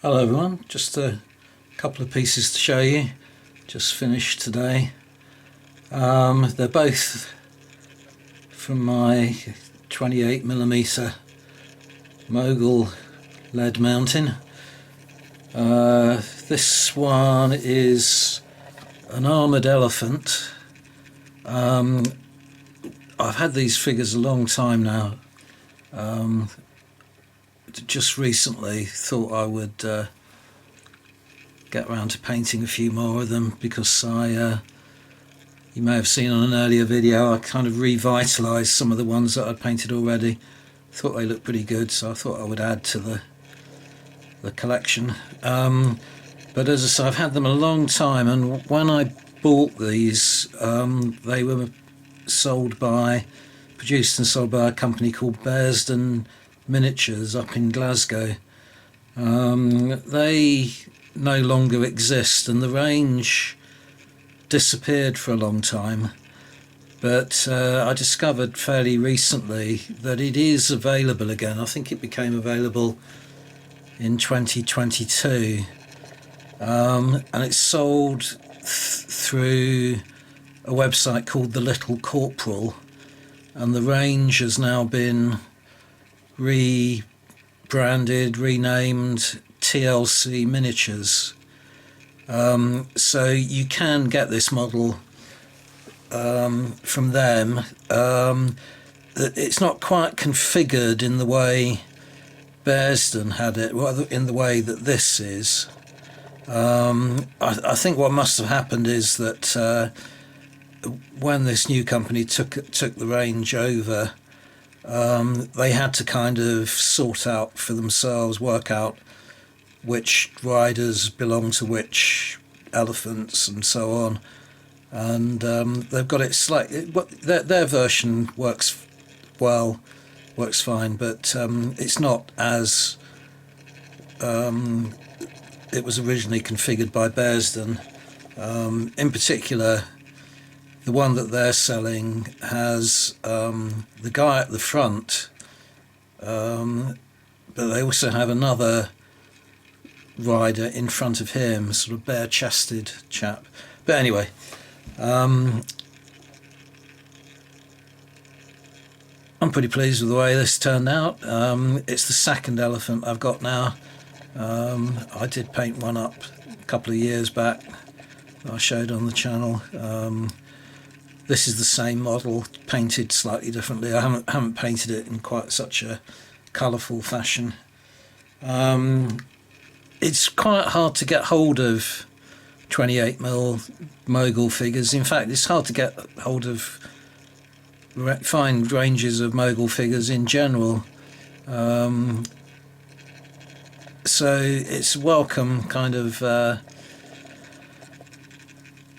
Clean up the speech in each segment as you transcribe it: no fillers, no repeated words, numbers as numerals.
Hello everyone, just a couple of pieces to show you, just finished today. They're both from my 28mm Mughal lead mounting. This one is an armoured elephant. I've had these figures a long time now. Just recently thought I would get around to painting a few more of them because you may have seen on an earlier video I kind of revitalised some of the ones that I'd painted already. Thought they looked pretty good, so I thought I would add to the collection. But as I say, I've had them a long time, and when I bought these they were produced and sold by a company called Bearsden Miniatures up in Glasgow. They no longer exist, and the range disappeared for a long time, but I discovered fairly recently that it is available again. I think it became available in 2022, and it's sold through a website called The Little Corporal, and the range has now been rebranded, renamed TLC Miniatures. So you can get this model from them. It's not quite configured in the way Bearsden had it, rather in the way that this is. I think what must have happened is that when this new company took the range over, they had to kind of sort out for themselves, work out which riders belong to which elephants and so on, and they've got it slightly. Their version works well, works fine, but it's not as it was originally configured by Bearsden. In particular, the one that they're selling has the guy at the front, but they also have another rider in front of him, a sort of bare-chested chap. But anyway, I'm pretty pleased with the way this turned out. It's the second elephant I've got now. I did paint one up a couple of years back that I showed on the channel. This is the same model, painted slightly differently. I haven't painted it in quite such a colourful fashion. It's quite hard to get hold of 28mm Mughal figures. In fact, it's hard to get hold of find ranges of Mughal figures in general. So it's welcome kind of.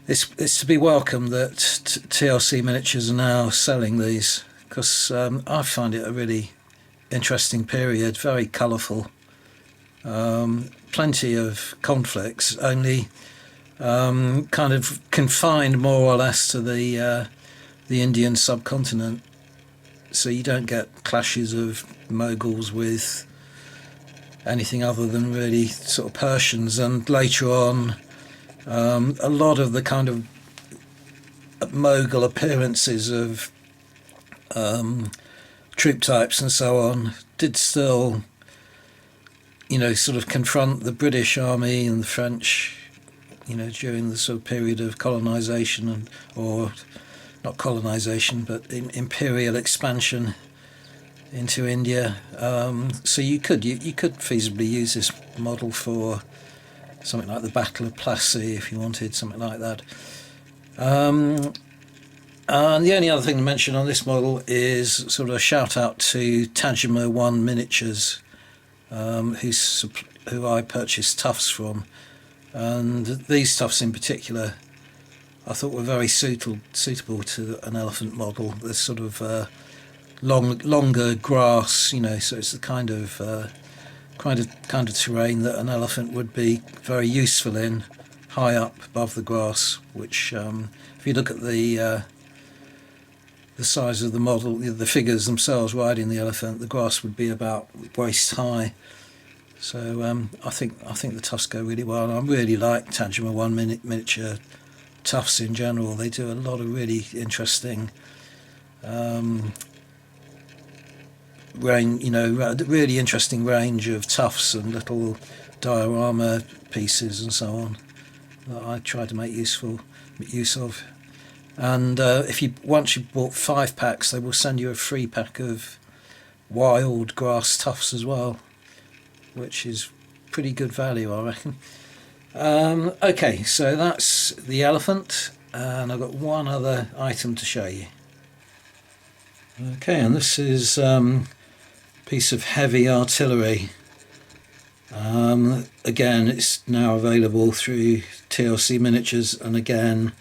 It's to be welcome that TLC Miniatures are now selling these, because I find it a really interesting period, very colourful, plenty of conflicts, only kind of confined more or less to the Indian subcontinent, so you don't get clashes of Mughals with anything other than really sort of Persians, and later on a lot of the kind of Mughal appearances of troop types and so on did still, sort of confront the British Army and the French, during the sort of period of colonisation, or not colonisation, but imperial expansion into India. So you could feasibly use this model for something like the Battle of Plassey if you wanted something like that. And the only other thing to mention on this model is sort of a shout out to Tajima One Miniatures, who I purchased tufts from, and these tufts in particular I thought were very suitable to an elephant model. There's sort of longer grass, so it's the kind of terrain that an elephant would be very useful in, high up above the grass, which if you look at the size of the model, the figures themselves riding the elephant, the grass would be about waist high. So I think the tufts go really well. And I really like Tajima 1 miniature tufts in general. They do a lot of really interesting really interesting range of tufts and little diorama pieces and so on that I try to make use of. And once you've bought 5 packs, they will send you a free pack of wild grass tufts as well, which is pretty good value, I reckon. Okay, so that's the elephant, and I've got one other item to show you. Okay, and this is a piece of heavy artillery. Again, it's now available through TLC Miniatures, and again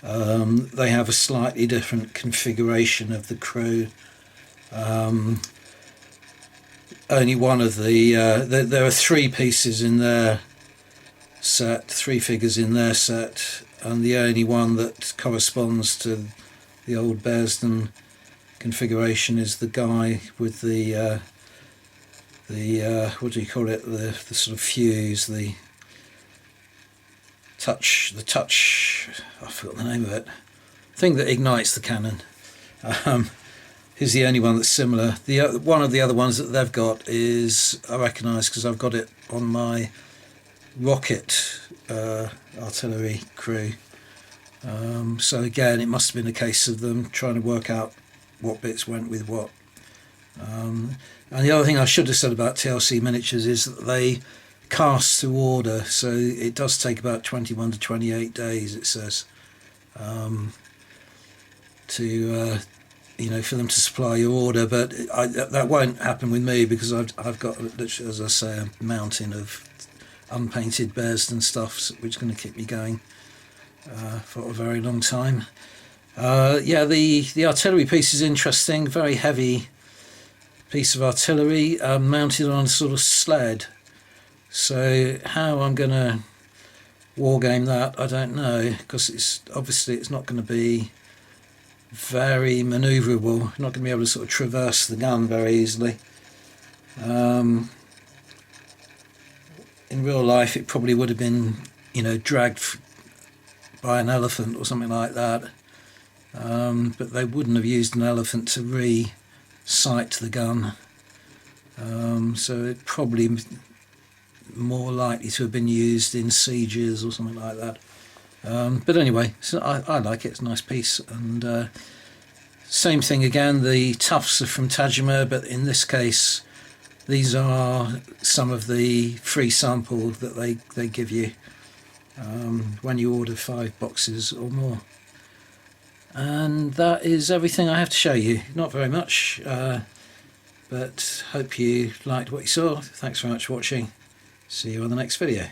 they have a slightly different configuration of the crew. Only one of there are 3 pieces in their set, 3 figures in their set, and the only one that corresponds to the old Bearsden configuration is the guy with the what do you call it, the sort of fuse, the touch, I forgot the name of it, thing that ignites the cannon. He's the only one that's similar. One of the other ones that they've got is, I recognise because I've got it on my rocket artillery crew. So again, it must have been a case of them trying to work out what bits went with what. And the other thing I should have said about TLC Miniatures is that they cast to order, so it does take about 21 to 28 days, it says, to for them to supply your order. But that won't happen with me, because I've got, as I say, a mountain of unpainted Bearsden stuff, which is going to keep me going for a very long time. The artillery piece is interesting, very heavy piece of artillery, mounted on a sort of sled. So how I'm going to wargame that, I don't know, because it's not going to be very manoeuvrable. You're not going to be able to sort of traverse the gun very easily. In real life, it probably would have been, dragged by an elephant or something like that. But they wouldn't have used an elephant to re-sight the gun. So it probably more likely to have been used in sieges or something like that. But anyway, so I like it. It's a nice piece. And same thing again, the tufts are from Tajima, but in this case these are some of the free sample that they give you when you order 5 boxes or more. And that is everything I have to show you. Not very much, but hope you liked what you saw. Thanks very much for watching. See you on the next video.